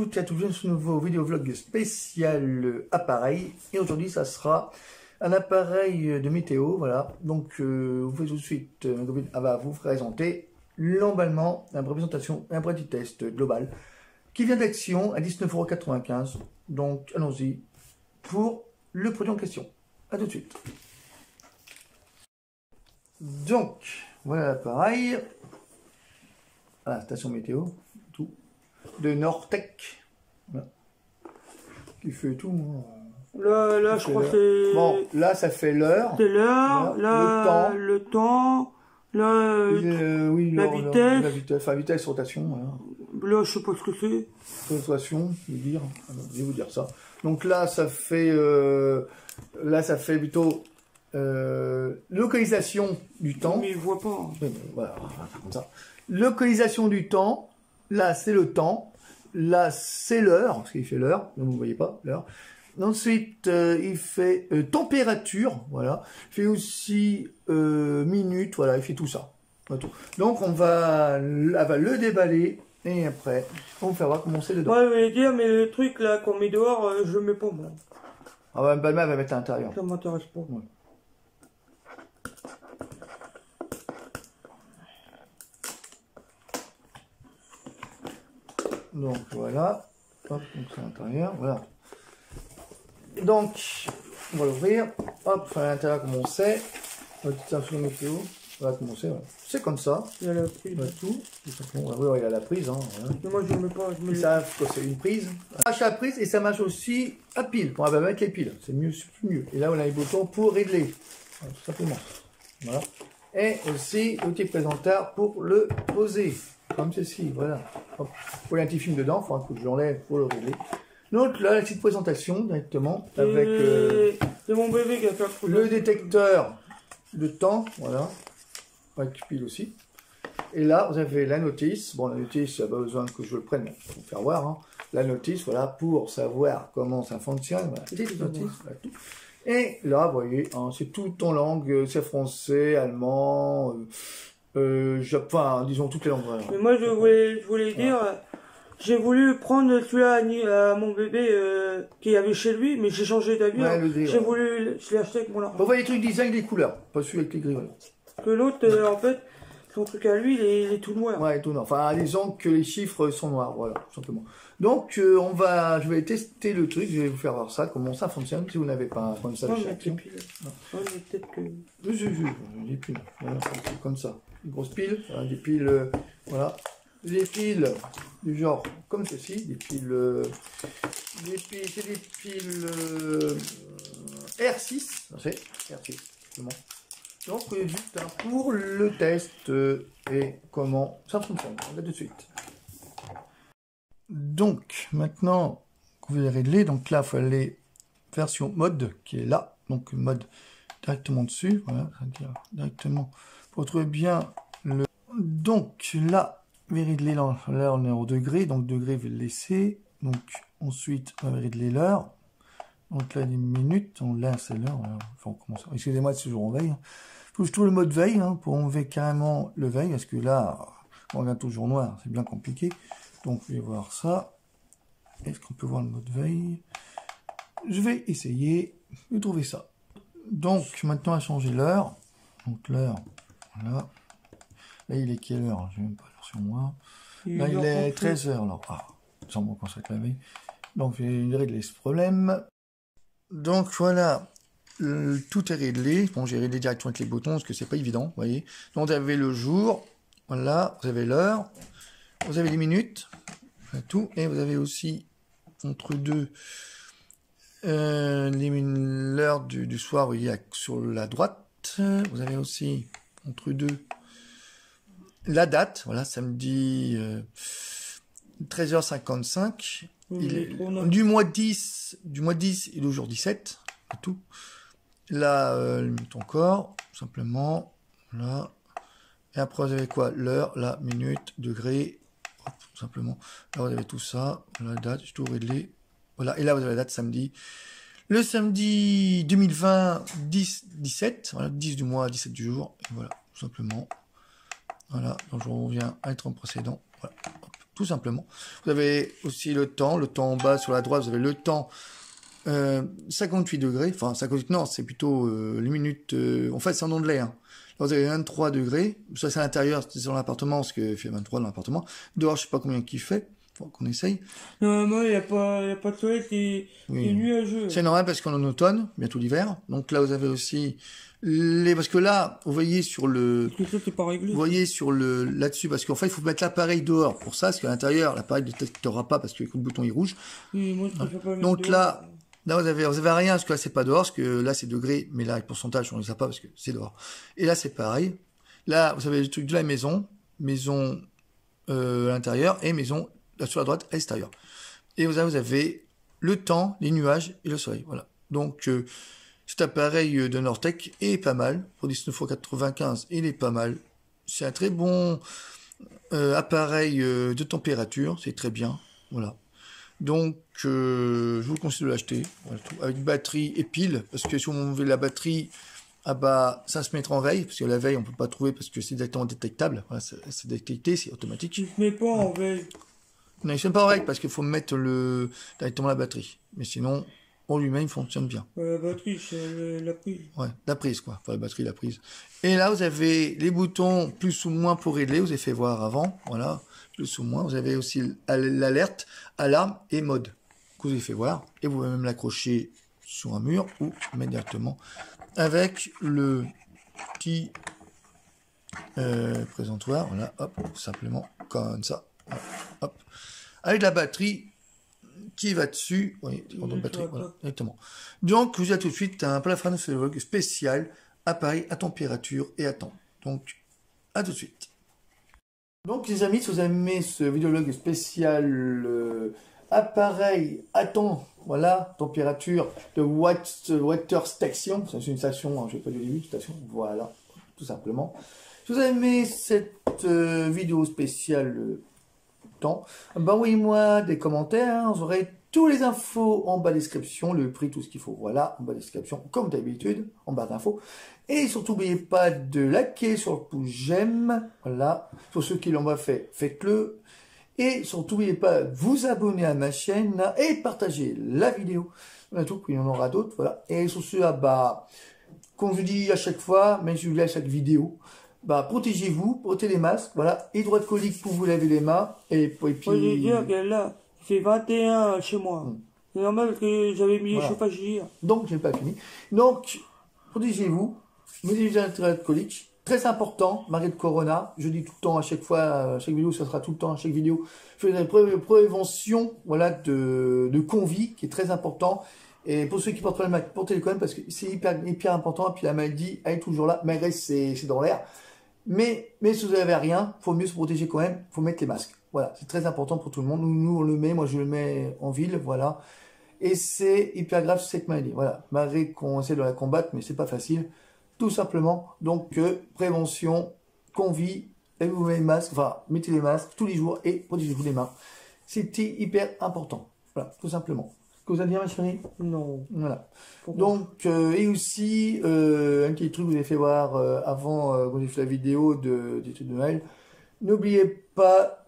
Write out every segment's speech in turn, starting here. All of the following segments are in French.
toutes et à tous, je suis nouveau vidéo-vlog spécial appareil. Et aujourd'hui, ça sera un appareil de météo, voilà. Donc, vous faites tout de suite, va vous présenter l'emballement, la présentation, un petit test global qui vient d'Action à 19,95 €. Donc, allons-y pour le produit en question. À tout de suite. Donc, voilà l'appareil. Voilà, station météo, tout. De Nortec. Voilà. Qui fait tout. Là je crois que c'est... Bon, là, ça fait l'heure. C'est l'heure, là, le temps, là, oui, la vitesse. La vitesse, enfin, vitesse, rotation, voilà. Là, je sais pas ce que c'est. Rotation, je vais vous dire ça. Donc là, ça fait plutôt localisation du temps. Mais il voit pas. Voilà, on va faire comme ça. Localisation du temps. Là, c'est le temps. Là, c'est l'heure, parce qu'il fait l'heure. Donc, vous ne voyez pas l'heure. Ensuite, il fait température. Voilà. Il fait aussi minutes. Voilà, il fait tout ça. Voilà, tout. Donc, elle va le déballer. Et après, on va faire voir comment c'est dedans. Ouais, je voulais dire, mais le truc là qu'on met dehors, je le mets pas moi. Ah ouais, Balma va mettre à l'intérieur. Ça m'intéresse pas. Ouais. Donc voilà, hop, donc c'est à l'intérieur, voilà. Donc, on va l'ouvrir, hop, à l'intérieur comme on sait, on va petite info météo, voilà comme on sait, voilà. C'est comme ça, il y a la prise. Voilà, tout simplement, on va voir, il y a la prise, hein, voilà. Mais moi je ne mets pas, je mets... Ça, c'est une prise, ça marche à la prise et ça marche aussi à pile, on va mettre les piles, c'est mieux, c'est plus mieux. Et là on a les boutons pour régler, voilà, tout simplement, voilà. Et aussi le petit présentateur pour le poser. Comme ceci, voilà. Hop. Faut un petit film dedans, il faudra que je l'enlève pour le régler. Donc là, la petite présentation directement avec c'est mon bébé qui a fait le détecteur de temps, voilà, avec pile aussi. Et là, vous avez la notice. Bon, la notice, il n'y a pas besoin que je le prenne pour vous faire voir. Hein. La notice, voilà, pour savoir comment ça fonctionne. Voilà, petite notice, voilà, tout. Et là, vous voyez, hein, c'est tout en langue, c'est français, allemand. Enfin, disons toutes les langues. Voilà. Mais moi, je voulais dire, j'ai voulu prendre celui-là à mon bébé qu'il y avait chez lui, mais j'ai changé d'avis. Ouais, je l'ai acheté avec mon argent. Vous voyez les trucs design des couleurs, pas celui avec les gris. Voilà. Que l'autre, en fait, son truc à lui, il est tout noir. Ouais, tout noir. Enfin, disons que les chiffres sont noirs, voilà, tout simplement. Donc, je vais tester le truc, je vais vous faire voir ça, comment ça fonctionne, si vous n'avez pas comme ça. Peut-être que... Des piles, voilà, c'est comme ça. Une grosse pile, voilà, des piles, voilà. Des piles du genre comme ceci, des piles c'est des piles R6, c'est R6, justement. Donc, juste pour le test et comment ça fonctionne. On va tout de suite. Donc, maintenant que vous avez réglé, donc là, il faut aller version mode qui est là. Donc, mode directement dessus. Voilà, c'est-à-dire directement pour trouver bien le. Donc, là, vous allez régler là, on est au degré. Donc, degré, vous le laissez. Donc, ensuite, on va régler l'heure. Donc, là, les minutes. Donc, là, c'est l'heure. Enfin, on commence. Excusez-moi, c'est toujours en veille. Il faut que je trouve le mode veille pour enlever carrément le veille, parce que là, on regarde toujours noir, c'est bien compliqué. Donc, je vais voir ça. Est-ce qu'on peut voir le mode veille? Je vais essayer de trouver ça. Donc, maintenant, on va changer l'heure. Donc, l'heure, voilà. Là, il est quelle heure? Je n'ai même pas l'heure sur moi. Là, il est 13 h. Alors, sans me consacrer la veille. Donc, je vais régler ce problème. Donc, voilà. Tout est réglé. Bon, j'ai réglé directement avec les boutons parce que c'est pas évident, vous voyez. Donc, vous avez le jour, voilà, vous avez l'heure, vous avez les minutes, tout, et vous avez aussi entre deux l'heure du soir, vous voyez, sur la droite. Vous avez aussi entre deux la date, voilà, samedi 13h55. Du mois 10 et le jour 17, et tout. Là, limite encore, simplement, là. Et après, vous avez quoi? L'heure, la minute, degré, hop, tout simplement. Là, vous avez tout ça, la date, je tout réglé. Voilà, et là, vous avez la date samedi. Le samedi 2020, 10-17, voilà, 10 du mois, 17 du jour, et voilà, tout simplement. Voilà, donc je reviens à être en précédent. Voilà, hop. tout simplement. Vous avez aussi le temps en bas sur la droite, vous avez le temps 58 degrés, enfin 58, non, c'est plutôt les minutes, en fait c'est en anglais, hein. Là, vous avez 23 degrés, ça c'est à l'intérieur, c'est dans l'appartement, parce qu'il fait 23 dans l'appartement. Dehors, je sais pas combien qu'il fait, faut qu'on essaye. Normalement, il n'y a pas de soleil, c'est nuageux. C'est normal parce qu'on est en automne, bientôt l'hiver. Donc là, vous avez aussi les, parce que là, vous voyez sur le, c'est pas réglé. vous voyez sur le, là-dessus, parce qu'en fait, il faut mettre l'appareil dehors pour ça, parce qu'à l'intérieur, l'appareil ne détectera pas parce que le bouton est rouge. Oui, moi, je pas Donc là, vous avez rien, parce que là, c'est pas dehors, parce que là, c'est degrés, mais là, le pourcentage, on ne les a pas parce que c'est dehors. Et là, c'est pareil. Là, vous avez le truc de la maison à l'intérieur et maison là, sur la droite à l'extérieur. Et vous avez le temps, les nuages et le soleil. Voilà. Donc, cet appareil de Nortec est pas mal. Pour 19,95 €, il est pas mal. C'est un très bon appareil de température. C'est très bien. Voilà. Donc, je vous conseille de l'acheter. Voilà, avec batterie et pile. Parce que si on enlève la batterie, ah bah, ça se mettra en veille. Parce que la veille, on peut pas trouver parce que c'est directement détectable. Voilà, c'est détecté, c'est automatique. Je ne mets pas en veille. Non, il fonctionne pas en veille parce qu'il faut mettre directement la batterie. Mais sinon, en lui-même, il fonctionne bien. La batterie, c'est la prise. Ouais, la prise, quoi. Enfin, la batterie, la prise. Et là, vous avez les boutons plus ou moins pour régler. Vous avez fait voir avant. Voilà. Plus ou moins. Vous avez aussi l'alerte, alarme et mode. Que vous avez fait voir. Et vous pouvez même l'accrocher sur un mur ou mettre directement avec le petit présentoir. Voilà. Hop. Simplement comme ça. Hop. Avec la batterie qui va dessus. Oui, de batterie, voilà, directement. Donc, vous avez tout de suite un Palafrenics spécial, appareil à température et à temps. Donc, à tout de suite. Donc, les amis, si vous avez aimé ce vidéologue spécial appareil à temps, voilà, température de Water Station, c'est une station, hein, je n'ai pas dit au début, station, voilà, tout simplement. Si vous avez aimé cette vidéo spéciale temps, bah envoyez-moi des commentaires, hein, vous aurez tous les infos en bas de description, le prix, tout ce qu'il faut, voilà, en bas de description, comme d'habitude, en barre d'infos. Et surtout, n'oubliez pas de liker sur le pouce j'aime, voilà, pour ceux qui l'ont pas fait, faites-le. Et surtout, n'oubliez pas de vous abonner à ma chaîne et partager la vidéo. Voilà tout, puis il y en aura d'autres, voilà. Et sur ce, bah, comme je vous dis à chaque fois, même si je vous dis à chaque vidéo, bah, protégez-vous, portez les masques, voilà, hydroalcoolique pour vous laver les mains, et puis... Moi, je veux dire que là, c'est 21 chez moi. C'est normal parce que j'avais mis le chauffage hier. Donc, j'ai pas fini. Donc, protégez-vous, mettez les hydroalcooliques, très important, malgré le corona, je dis tout le temps, à chaque fois, à chaque vidéo, ça sera tout le temps, à chaque vidéo, je fais une prévention, voilà, de convie, qui est très important. Et pour ceux qui portent pas le masque, portez-le quand même, parce que c'est hyper important, et puis la maladie, elle est toujours là, malgré c'est dans l'air. Mais si vous n'avez rien, faut mieux se protéger quand même, faut mettre les masques. Voilà, c'est très important pour tout le monde. Nous, on le met, moi je le mets en ville, voilà. Et c'est hyper grave cette maladie, voilà. Malgré qu'on essaie de la combattre, mais c'est pas facile, tout simplement. Donc, prévention, convie, lavez-vous les masques, enfin, mettez les masques tous les jours et protégez-vous les mains. C'était hyper important, voilà, tout simplement. Que vous allez dire, ma chérie? Non. Voilà. Donc, et aussi, un petit truc que vous avez fait voir avant, quand j'ai fait la vidéo d'études de Noël. N'oubliez pas,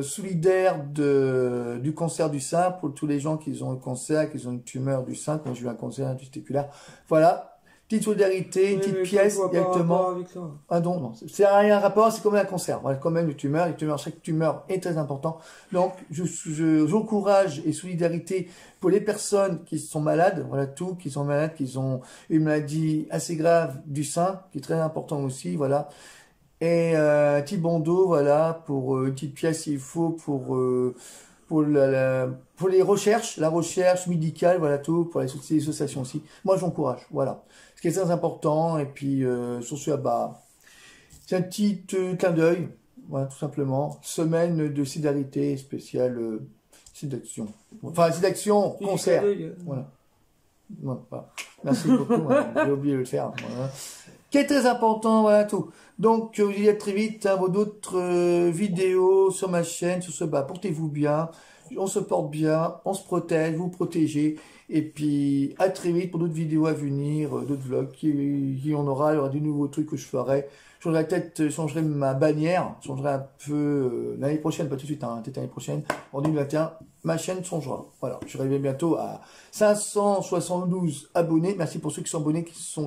solidaire du cancer du sein, pour tous les gens qui ont un cancer, qui ont une tumeur du sein, quand j'ai eu un cancer testiculaire. Voilà. Petite solidarité, une petite pièce directement. Avec ça. Ah non, c'est rien à rapport, c'est comme un cancer. Voilà, quand même, les tumeurs, chaque tumeur est très important. Donc, j'encourage et solidarité pour les personnes qui sont malades, voilà tout, qui sont malades, qui ont une maladie assez grave du sein, qui est très important aussi, voilà. Et un petit bandeau, voilà, pour une petite pièce s'il faut, pour les recherches, la recherche médicale, voilà tout, pour les associations aussi. Moi, j'encourage, voilà. Ce qui est très important, et puis sur ce, bah, c'est un petit clin d'œil, voilà, tout simplement. Semaine de solidarité spéciale, SIDAction. Enfin, SIDAction, concert. Voilà. Voilà. Merci beaucoup, j'ai oublié de le faire. Voilà. Qui est très important, voilà tout. Donc, je vous dis à très vite, hein, vos d'autres vidéos sur ma chaîne, sur ce, bah, portez-vous bien, on se porte bien, on se protège, vous protégez, et puis à très vite pour d'autres vidéos à venir, d'autres vlogs, il y aura des nouveaux trucs que je ferai. changerai peut-être, changerai ma bannière, changerai un peu l'année prochaine, pas tout de suite, hein, peut-être l'année prochaine, en 2021, ma chaîne changera. Voilà, je vais bientôt à 572 abonnés. Merci pour ceux qui sont abonnés,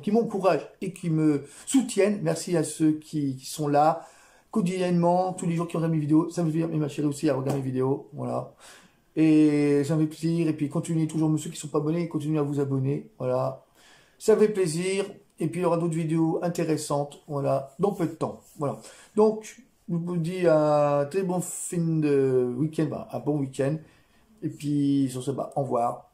qui m'encouragent et qui me soutiennent. Merci à ceux qui sont là quotidiennement, tous les jours qui regardent mes vidéos. Ça me fait plaisir, ma chérie aussi, à regarder mes vidéos. Voilà. Et ça me fait plaisir. Et puis, continuez toujours, ceux qui ne sont pas abonnés, continuez à vous abonner. Voilà. Ça me fait plaisir. Et puis, il y aura d'autres vidéos intéressantes. Voilà. Dans peu de temps. Voilà. Donc, je vous dis un très bon fin de week-end. Un bon week-end. Et puis, sur ce, au revoir.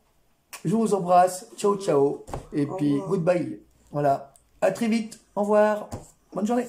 Je vous embrasse. Ciao, ciao. Et puis, goodbye. Voilà. À très vite. Au revoir. Bonne journée.